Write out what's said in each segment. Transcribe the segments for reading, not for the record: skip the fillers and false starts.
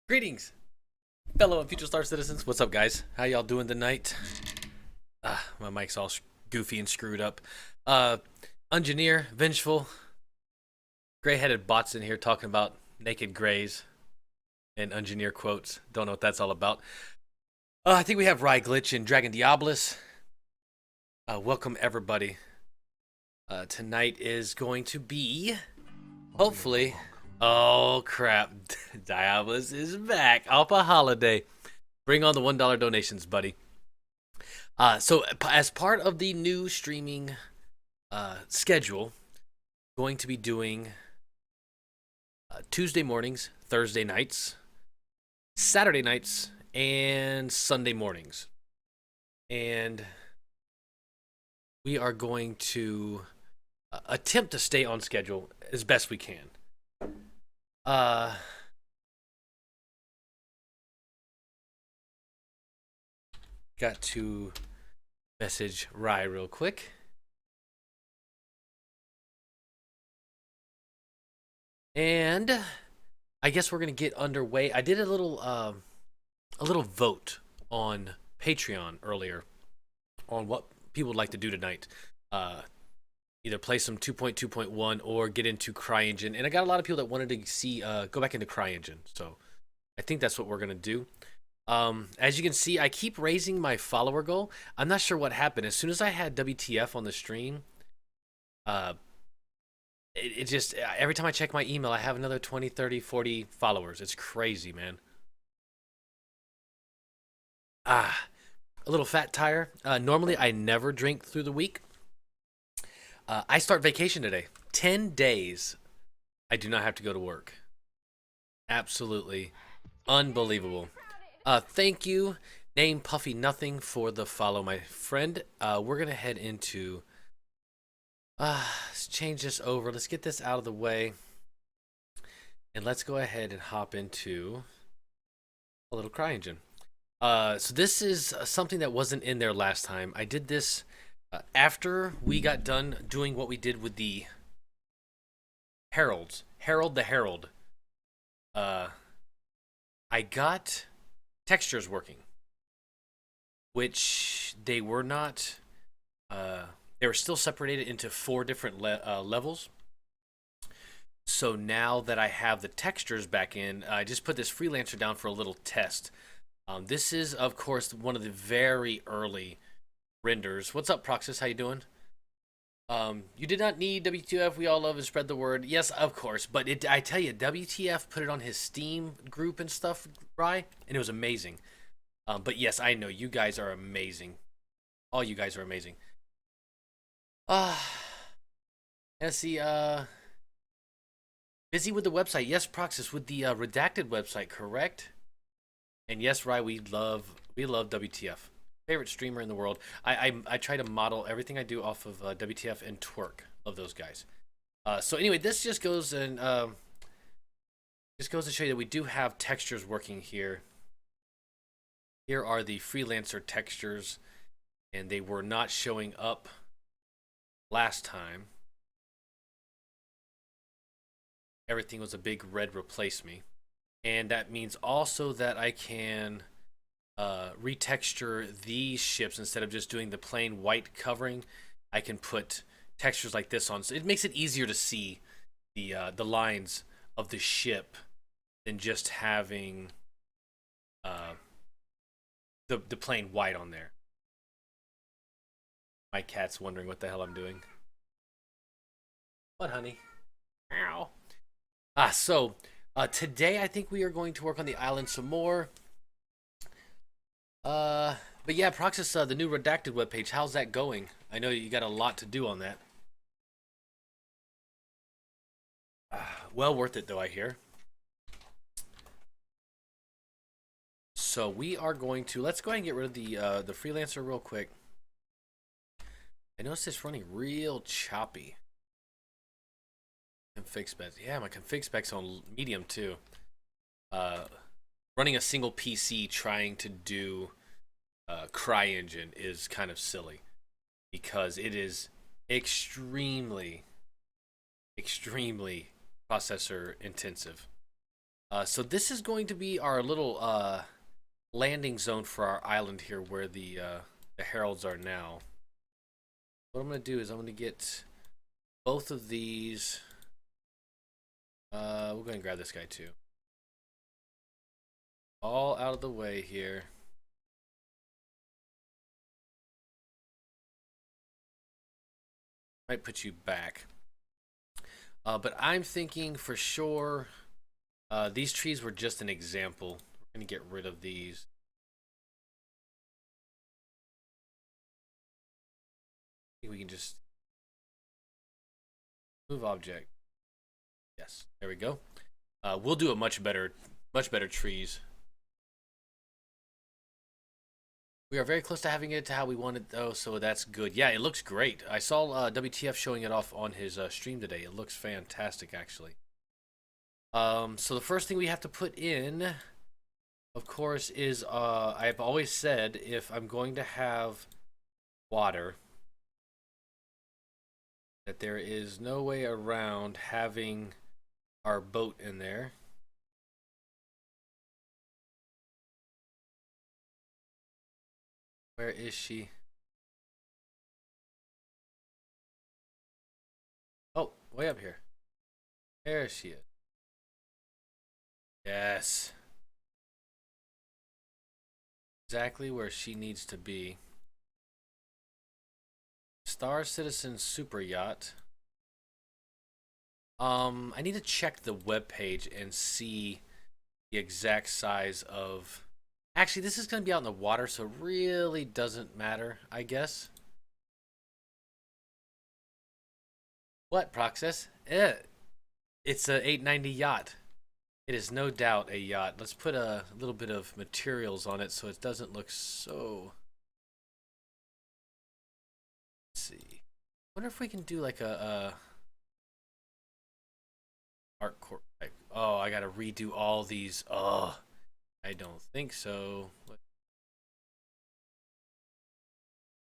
Greetings, fellow and future star citizens. What's up, guys? How y'all doing tonight? My mic's all goofy and screwed up. Uh, Engineer, Vengeful, gray-headed bots in here talking about naked grays and Engineer quotes. Don't know what that's all about. I think we have Rye Glitch and Dragon Diabolus. Welcome, everybody. Tonight is going to be, hopefully... Oh, crap. Diabolus is back off a holiday. Bring on the $1 donations, buddy. So as part of the new streaming schedule, going to be doing Tuesday mornings, Thursday nights, Saturday nights, and Sunday mornings. And we are going to attempt to stay on schedule as best we can. Got to message Rye real quick. And I guess we're gonna get underway. I did a little vote on Patreon earlier on what people would like to do tonight. Either play some 2.2.1 or get into CryEngine, and I got a lot of people that wanted to see go back into CryEngine. So I think that's what we're gonna do. As you can see, I keep raising my follower goal. I'm not sure what happened. As soon as I had WTF on the stream, it just, every time I check my email, I have another 20, 30, 40 followers. It's crazy, man. A little fat tire. Normally, I never drink through the week. I start vacation today. 10 days. I do not have to go to work. Absolutely unbelievable. Thank you, Name Puffy Nothing, for the follow, my friend. We're gonna head into. Let's change this over. Let's get this out of the way, and let's go ahead and hop into a little CryEngine. So this is something that wasn't in there last time. I did this after we got done doing what we did with the heralds. Herald the Herald. I got textures working, which they were not. They were still separated into 4 different levels. So now that I have the textures back in, I just put this freelancer down for a little test. This is, of course, one of the very early renders. What's up, Proxys? How you doing? You did not need WTF. We all love and spread the word. Yes, of course. But I tell you, WTF put it on his Steam group and stuff, right? And it was amazing. But yes, I know you guys are amazing. All you guys are amazing. Let's see. Busy with the website. Yes, Proxys, with the redacted website, correct? And yes, Rye, we love WTF. Favorite streamer in the world. I try to model everything I do off of WTF and Twerk. Love those guys. So anyway, this just goes and just goes to show you that we do have textures working here. Here are the freelancer textures, and they were not showing up last time. Everything was a big red replace me, and that means also that I can retexture these ships. Instead of just doing the plain white covering, I can put textures like this on, so it makes it easier to see the lines of the ship than just having the plain white on there. My cat's wondering what the hell I'm doing. What, honey? Ow. So today I think we are going to work on the island some more. But yeah, Proxys, the new redacted webpage, how's that going? I know you got a lot to do on that. Well worth it, though, I hear. So we are going to, let's go ahead and get rid of the freelancer real quick. I noticed it's running real choppy. Config specs. Yeah, my config specs on medium too. Running a single PC trying to do CryEngine is kind of silly because it is extremely processor intensive. So this is going to be our little landing zone for our island here, where the heralds are now. What I'm gonna do is I'm gonna get both of these. We're gonna grab this guy too. All out of the way here. Might put you back. But I'm thinking for sure these trees were just an example. We're going to get rid of these. I think we can just move object. Yes, there we go. We'll do a much better trees. We are very close to having it to how we want it though, so that's good. Yeah, it looks great. I saw WTF showing it off on his stream today. It looks fantastic, actually. So the first thing we have to put in, of course, is I've always said if I'm going to have water, that there is no way around having our boat in there. Where is she? Oh, way up here. There she is. Yes. Exactly where she needs to be. Star Citizen Super Yacht. I need to check the web page and see the exact size of. Actually, this is going to be out in the water, so it really doesn't matter, I guess. What, Proxess? It's a 890 yacht. It is no doubt a yacht. Let's put a little bit of materials on it so it doesn't look so. Let's see. Wonder if we can do like a art court type. Oh, I gotta redo all these. Oh, I don't think so.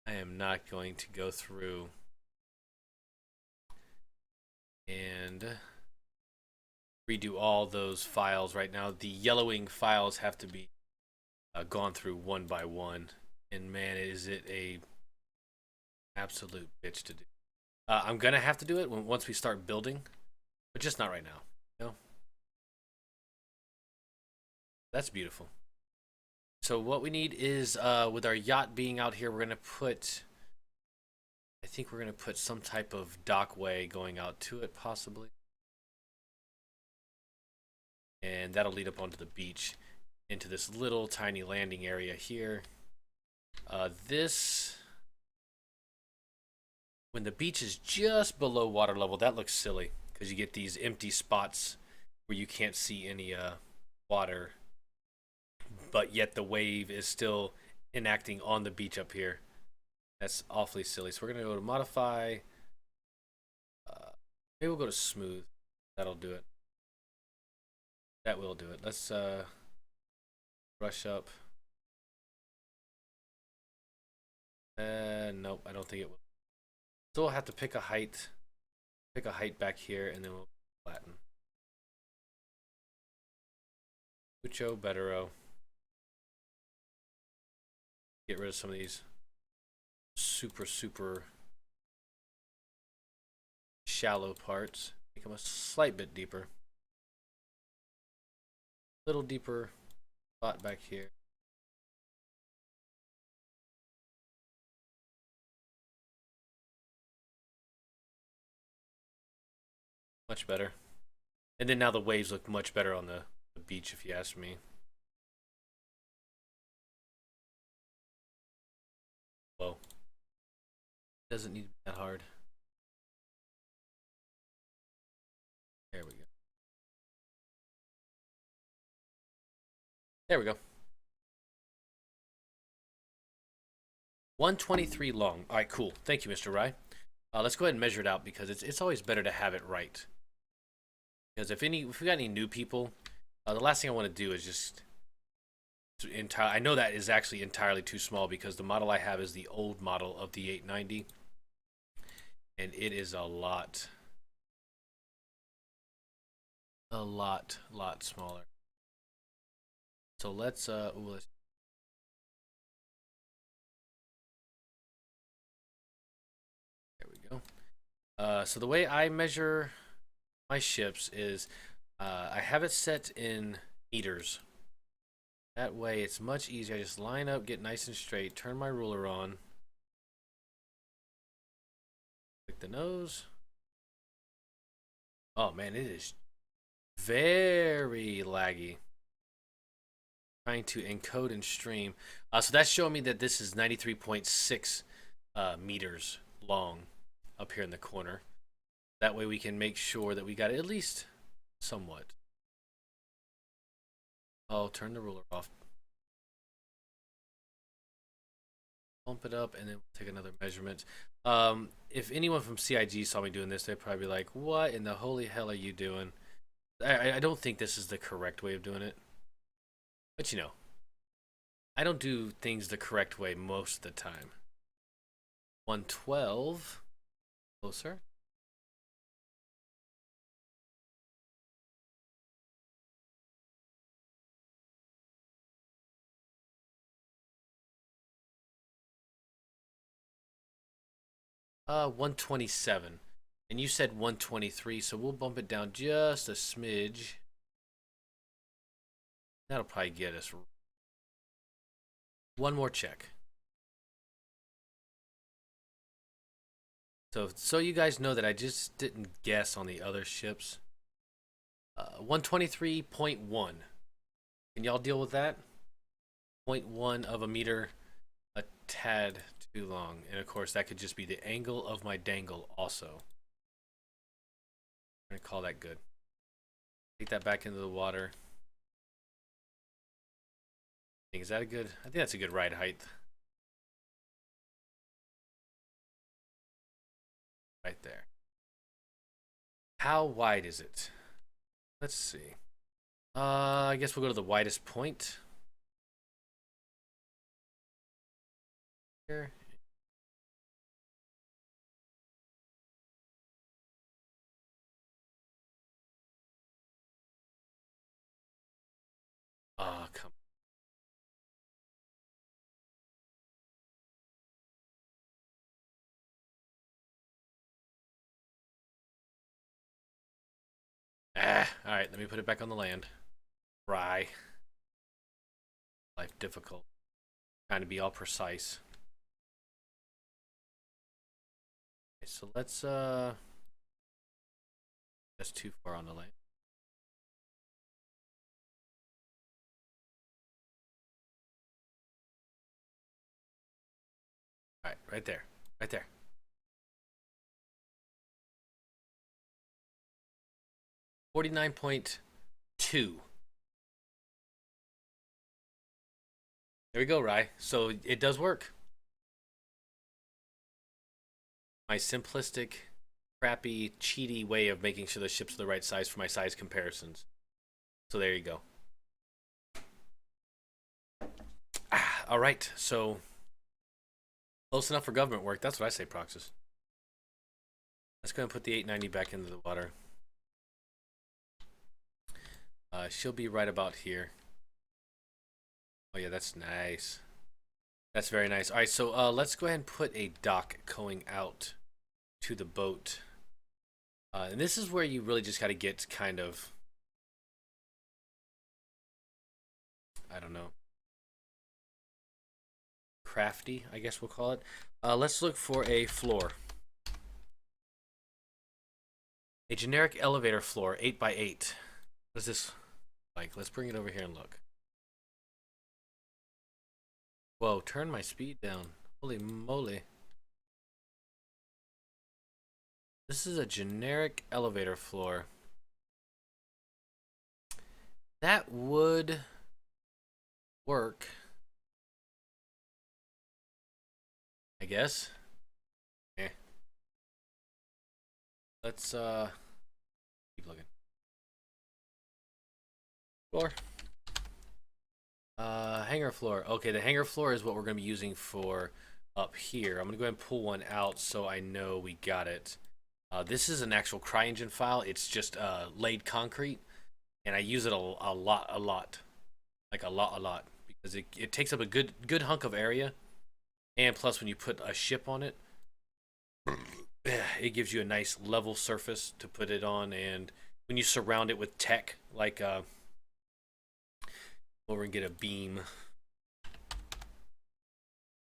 I am not going to go through and redo all those files right now. The yellowing files have to be gone through one by one, and man, is it a absolute bitch to do. I'm gonna have to do it once we start building, but just not right now. No, that's beautiful. So what we need is with our yacht being out here, we're gonna put. I think we're gonna put some type of dockway going out to it, possibly, and that'll lead up onto the beach, into this little tiny landing area here. This, when the beach is just below water level, that looks silly because you get these empty spots where you can't see any water, but yet the wave is still enacting on the beach up here. That's awfully silly. So we're gonna go to modify. Maybe we'll go to smooth. That'll do it. That will do it. Let's brush up. Nope, I don't think it will. Still have to pick a height. Pick a height back here, and then we'll flatten. Mucho bettero. Get rid of some of these super shallow parts. Make them a slight bit deeper. Little deeper spot back here. Much better. And then now the waves look much better on the beach, if you ask me. Whoa. Doesn't need to be that hard. There we go. There we go. 123 long. All right, cool. Thank you, Mr. Rye. Let's go ahead and measure it out because it's always better to have it right. Because if we got any new people, the last thing I want to do is just I know that is actually entirely too small because the model I have is the old model of the 890, and it is a lot smaller. So let's there we go. So the way I measure my ships is I have it set in meters. That way it's much easier. I just line up, get nice and straight, turn my ruler on, click the nose. Oh man, it is very laggy. Trying to encode and stream. So that's showing me that this is 93.6 meters long up here in the corner. That way we can make sure that we got it at least somewhat. Oh, turn the ruler off. Bump it up and then we'll take another measurement. If anyone from CIG saw me doing this, they'd probably be like, what in the holy hell are you doing? I don't think this is the correct way of doing it. But you know, I don't do things the correct way most of the time. 112. Closer. Uh, 127. And you said 123, so we'll bump it down just a smidge. That'll probably get us one more check. So you guys know that I just didn't guess on the other ships. 123.1. Can y'all deal with that? 0.1 of a meter, a tad too long. And of course, that could just be the angle of my dangle also. I'm going to call that good. Take that back into the water. Is that a good? I think that's a good ride height. Right there. How wide is it? Let's see. I guess we'll go to the widest point. Here. Oh, come on. Alright, let me put it back on the land. Try. Life difficult. Trying to be all precise. Okay, so let's that's too far on the land. Alright, right there. Right there. 49.2. There we go, Rye. So it does work. My simplistic, crappy, cheaty way of making sure the ships are the right size for my size comparisons. So there you go. All right, so close enough for government work. That's what I say, Proxys. Let's go and put the 890 back into the water. She'll be right about here. Oh yeah, that's nice. That's very nice. All right, so let's go ahead and put a dock going out to the boat. And this is where you really just got to get kind of, I don't know, crafty, I guess we'll call it. Let's look for a floor. A generic elevator floor, 8x8. What is this like? Let's bring it over here and look. Whoa, turn my speed down. Holy moly. This is a generic elevator floor. That would work, I guess. Eh. Let's keep looking. Floor. Hangar floor. Okay, the hangar floor is what we're going to be using for up here. I'm going to go ahead and pull one out so I know we got it. This is an actual CryEngine file. It's just laid concrete, and I use it a lot. like a lot, because it takes up a good hunk of area, and plus when you put a ship on it, it gives you a nice level surface to put it on, and when you surround it with tech, like over and get a beam,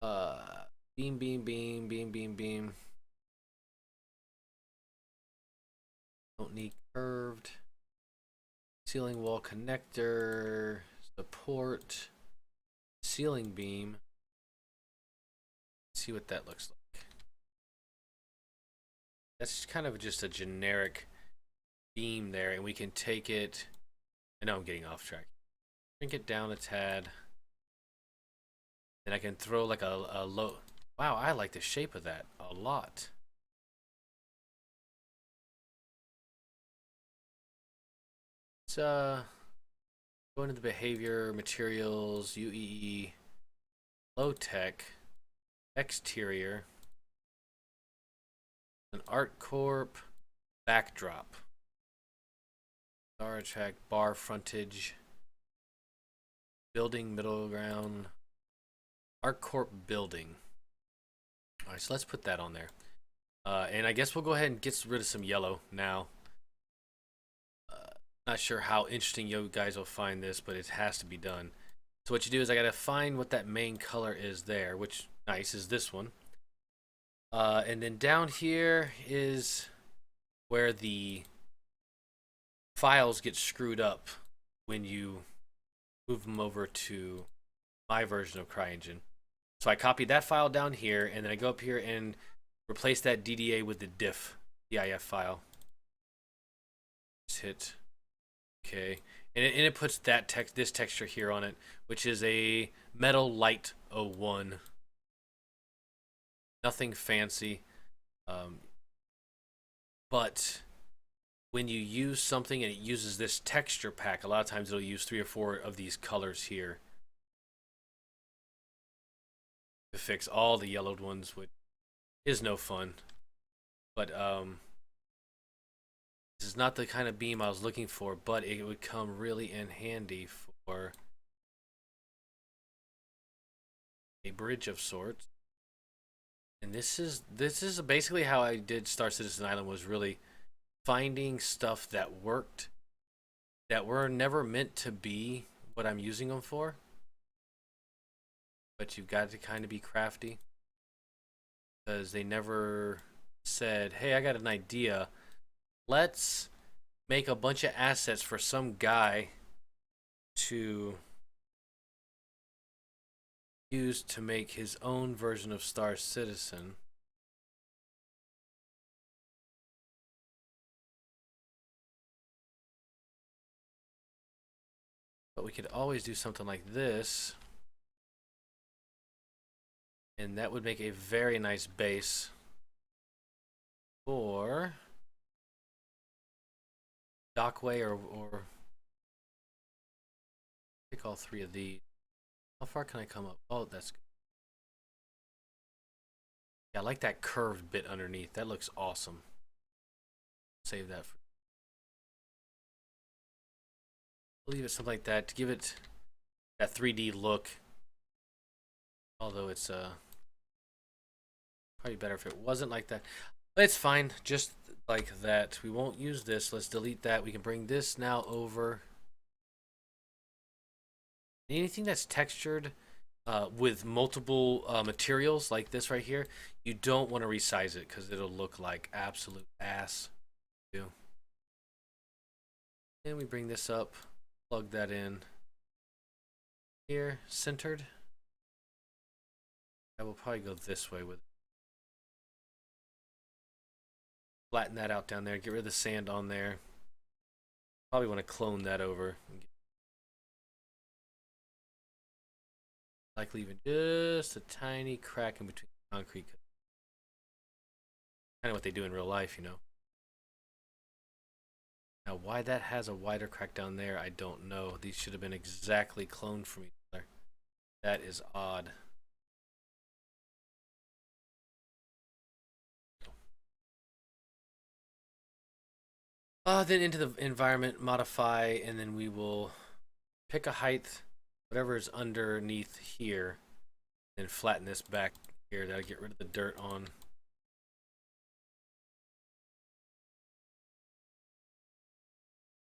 uh, beam. Don't need curved. Ceiling wall connector, support, ceiling beam. Let's see what that looks like. That's kind of just a generic beam there, and we can take it. I know I'm getting off track. Shrink it down a tad. Then I can throw like a low. Wow, I like the shape of that a lot. Let's go into the behavior, materials, UEE, low tech, exterior, an art corp, backdrop, star track, bar frontage, building middle ground, art corp building. All right, so let's put that on there. And I guess we'll go ahead and get rid of some yellow now. Not sure how interesting you guys will find this, but it has to be done. So what you do is I gotta find what that main color is there, which nice is this one. And then down here is where the files get screwed up when you move them over to my version of CryEngine. So I copied that file down here, and then I go up here and replace that DDA with the diff file. Just hit OK, and it puts that this texture here on it, which is a metal light 01. Nothing fancy, but when you use something and it uses this texture pack, a lot of times it'll use 3 or 4 of these colors here to fix all the yellowed ones, which is no fun. But this is not the kind of beam I was looking for, but it would come really in handy for a bridge of sorts. And this is basically how I did Star Citizen Island, was really finding stuff that worked, that were never meant to be what I'm using them for. But you've got to kind of be crafty, because they never said, hey, I got an idea. Let's make a bunch of assets for some guy to use to make his own version of Star Citizen. But we could always do something like this, and that would make a very nice base for dockway, or pick all 3 of these. How far can I come up? Oh, that's good. Yeah, I like that curved bit underneath. That looks awesome. Save that for. Leave it something like that to give it that 3D look. Although it's probably better if it wasn't like that. But it's fine, just like that. We won't use this. Let's delete that. We can bring this now over. Anything that's textured with multiple materials like this right here, you don't want to resize it because it'll look like absolute ass. And we bring this up, plug that in here, centered. I will probably go this way with it. Flatten that out down there, get rid of the sand on there. Probably want to clone that over. Like leaving just a tiny crack in between the concrete. Kind of what they do in real life, you know. Now, why that has a wider crack down there, I don't know. These should have been exactly cloned from each other. That is odd. Then into the environment, modify, and then we will pick a height whatever is underneath here, and flatten this back here. That'll get rid of the dirt on.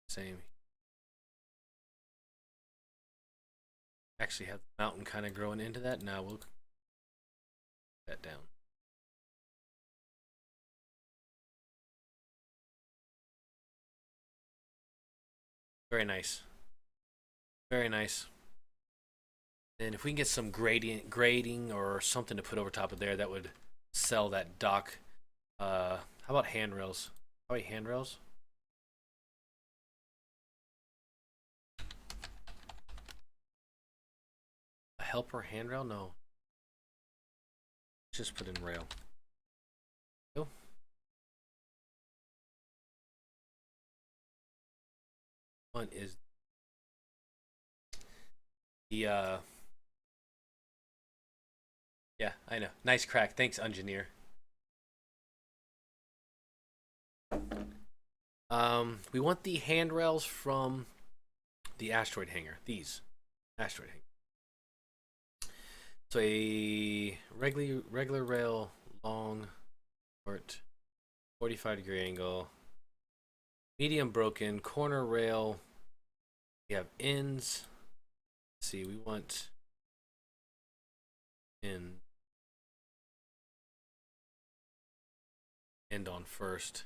Same. Actually have the mountain kind of growing into that. Now we'll put that down. Very nice. Very nice. And if we can get some grading or something to put over top of there, that would sell that dock. How about handrails? How about handrails? A helper handrail? No. Just put in rail. Go. One is the yeah, I know. Nice crack. Thanks, engineer. We want the handrails from the asteroid hangar. These asteroid hangar. So a regular rail, long, short, 45-degree angle, medium broken, corner rail. We have ends. Let's see, we want end on first.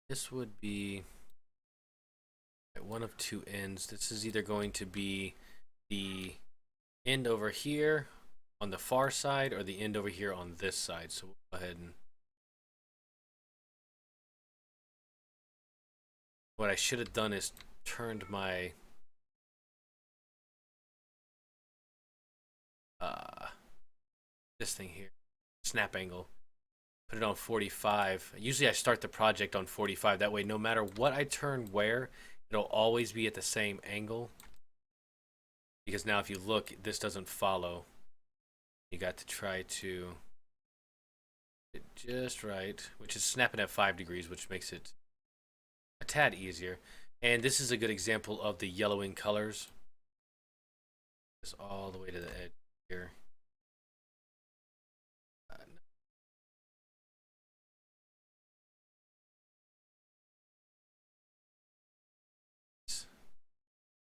This would be one of two ends. This is either going to be the end over here on the far side or the end over here on this side. So we'll go ahead and what I should have done is turned my this thing here, snap angle, put it on 45. Usually I start the project on 45. That way, no matter what I turn where, it'll always be at the same angle. Because now if you look, this doesn't follow. You got to try to get it just right, which is snapping at 5 degrees, which makes it a tad easier. And this is a good example of the yellowing colors. Just all the way to the edge here.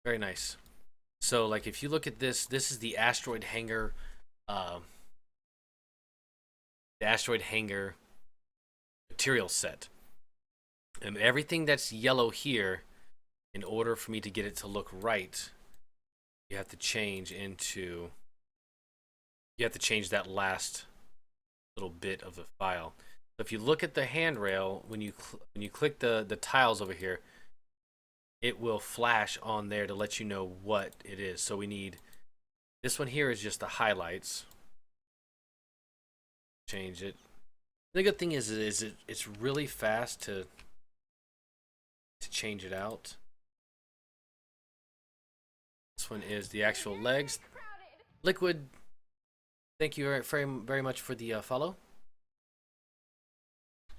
Very nice. So like if you look at this, this is the asteroid hangar material set. And everything that's yellow here, in order for me to get it to look right, you have to change that last little bit of the file. So if you look at the handrail, when you click the tiles over here, it will flash on there to let you know what it is. So we need this one here is just the highlights. Change it. The good thing is it's really fast to change it out. This one is the actual legs. Liquid, thank you very much for the follow.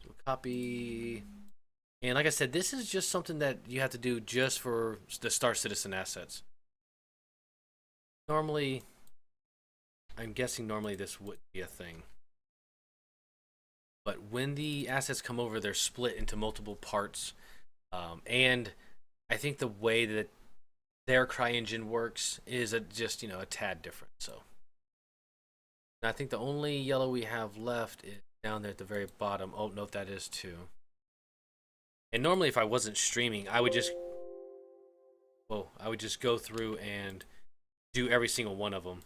So copy. And like I said, this is just something that you have to do just for the Star Citizen assets. Normally, I'm guessing normally this wouldn't be a thing. But when the assets come over, they're split into multiple parts. And I think the way that their CryEngine works is just, a tad different. So and I think the only yellow we have left is down there at the very bottom. Oh, no, that is two. And normally if I wasn't streaming, I would just go through and do every single one of them.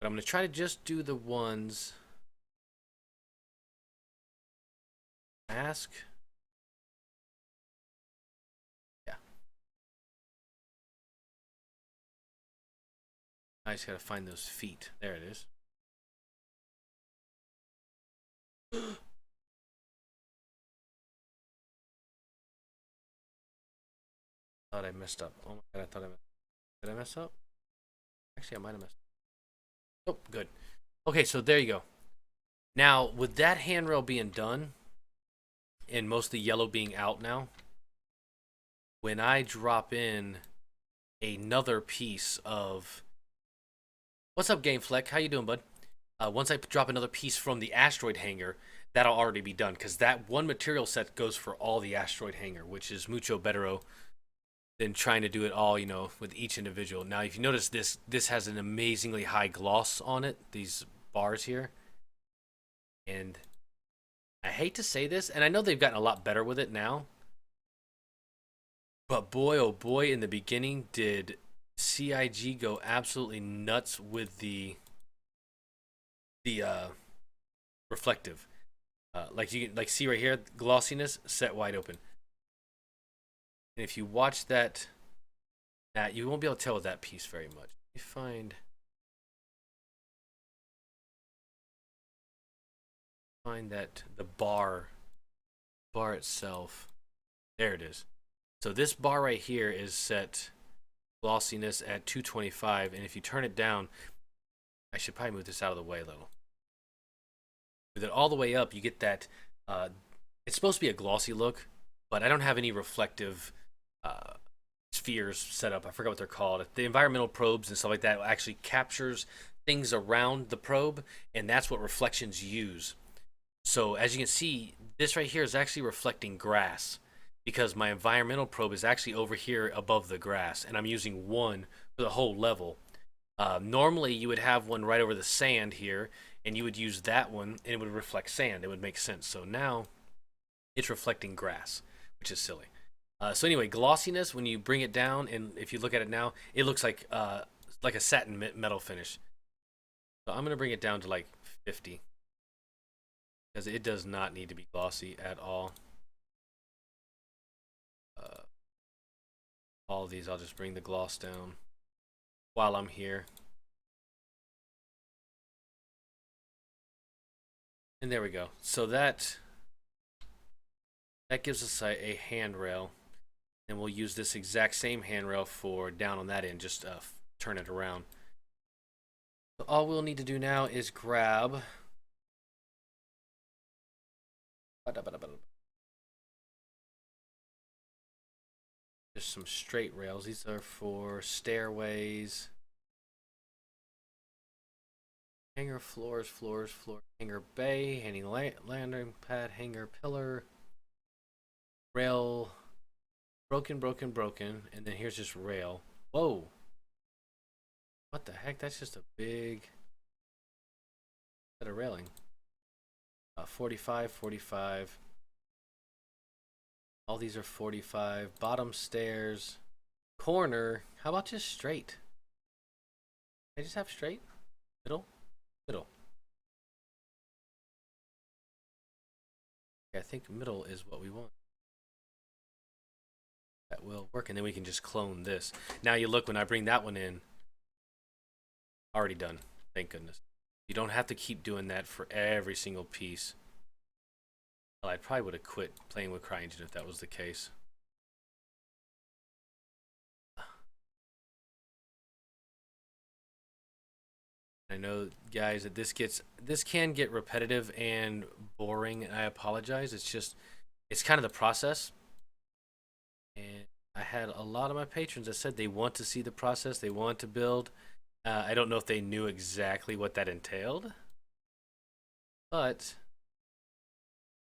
But I'm going to try to just do the ones. Ask. Yeah. I just got to find those feet. There it is. Thought I messed up. Oh my god, did I mess up? Actually, I might have messed up. Oh, good. Okay, so there you go. Now, with that handrail being done, and most of the yellow being out now, when I drop in another piece of what's up, Game Fleck? How you doing, bud? Once I drop another piece from the asteroid hangar, that'll already be done because that one material set goes for all the asteroid hangar, which is mucho better than trying to do it all, with each individual. Now, if you notice this has an amazingly high gloss on it, these bars here. And I hate to say this, and I know they've gotten a lot better with it now, but boy, oh boy, in the beginning, did CIG go absolutely nuts with the reflective. Like you can see right here, glossiness set wide open. And if you watch that, you won't be able to tell with that piece very much. Let me find that the bar itself. There it is. So this bar right here is set glossiness at 225, and if you turn it down, I should probably move this out of the way a little. With it all the way up, you get that. It's supposed to be a glossy look, but I don't have any reflective spheres set up. I forgot what they're called. The environmental probes and stuff like that actually captures things around the probe, and that's what reflections use. So as you can see, this right here is actually reflecting grass because my environmental probe is actually over here above the grass, and I'm using one for the whole level. Normally, you would have one right over the sand here, and you would use that one, and it would reflect sand. It would make sense. So now it's reflecting grass, which is silly. So anyway, glossiness, when you bring it down, and if you look at it now, it looks like a satin metal finish. So I'm going to bring it down to like 50 because it does not need to be glossy at all. All of these, I'll just bring the gloss down while I'm here. And there we go. So that gives us a handrail, and we'll use this exact same handrail for down on that end. Just turn it around. So all we'll need to do now is grab just some straight rails. These are for stairways, hanger floors, hanger bay, hanging landing pad, hanger pillar, rail, broken, and then here's just rail. Whoa. What the heck? That's just a big set of railing. 45. All these are 45. Bottom stairs. Corner. How about just straight? Can I just have straight? Middle? Middle. Okay, I think middle is what we want. That will work, and then we can just clone this. Now you look, when I bring that one in, already done. Thank goodness. You don't have to keep doing that for every single piece. Well, I probably would have quit playing with CryEngine if that was the case. I know, guys, that this can get repetitive and boring, and I apologize. It's kind of the process. And I had a lot of my patrons that said they want to see the process, they want to build. I don't know if they knew exactly what that entailed, but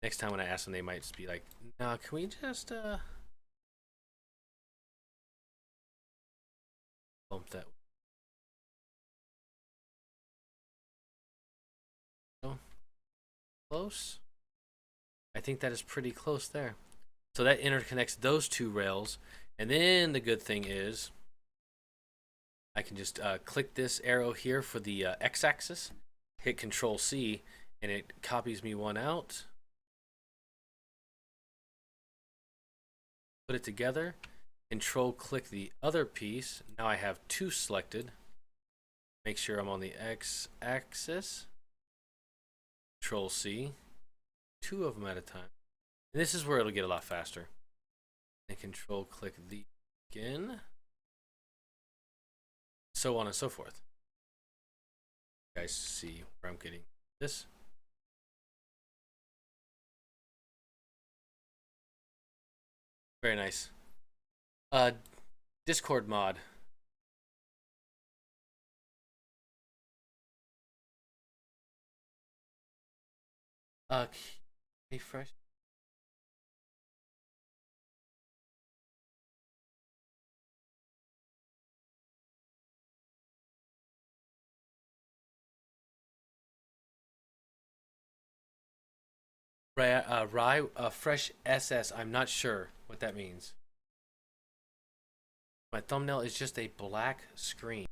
next time when I ask them, they might just be like, "No, can we just bump that?" Oh, close. I think that is pretty close there. So that interconnects those two rails, and then the good thing is I can just click this arrow here for the x-axis, hit Control C, and it copies me one out. Put it together, Control click the other piece. Now I have two selected. Make sure I'm on the x-axis. Control C, two of them at a time. And this is where it'll get a lot faster. And Control click the again. So on and so forth. You guys see where I'm getting this? Very nice. Uh, Discord mod. Uh, fresh. Rye, fresh SS. I'm not sure what that means. My thumbnail is just a black screen.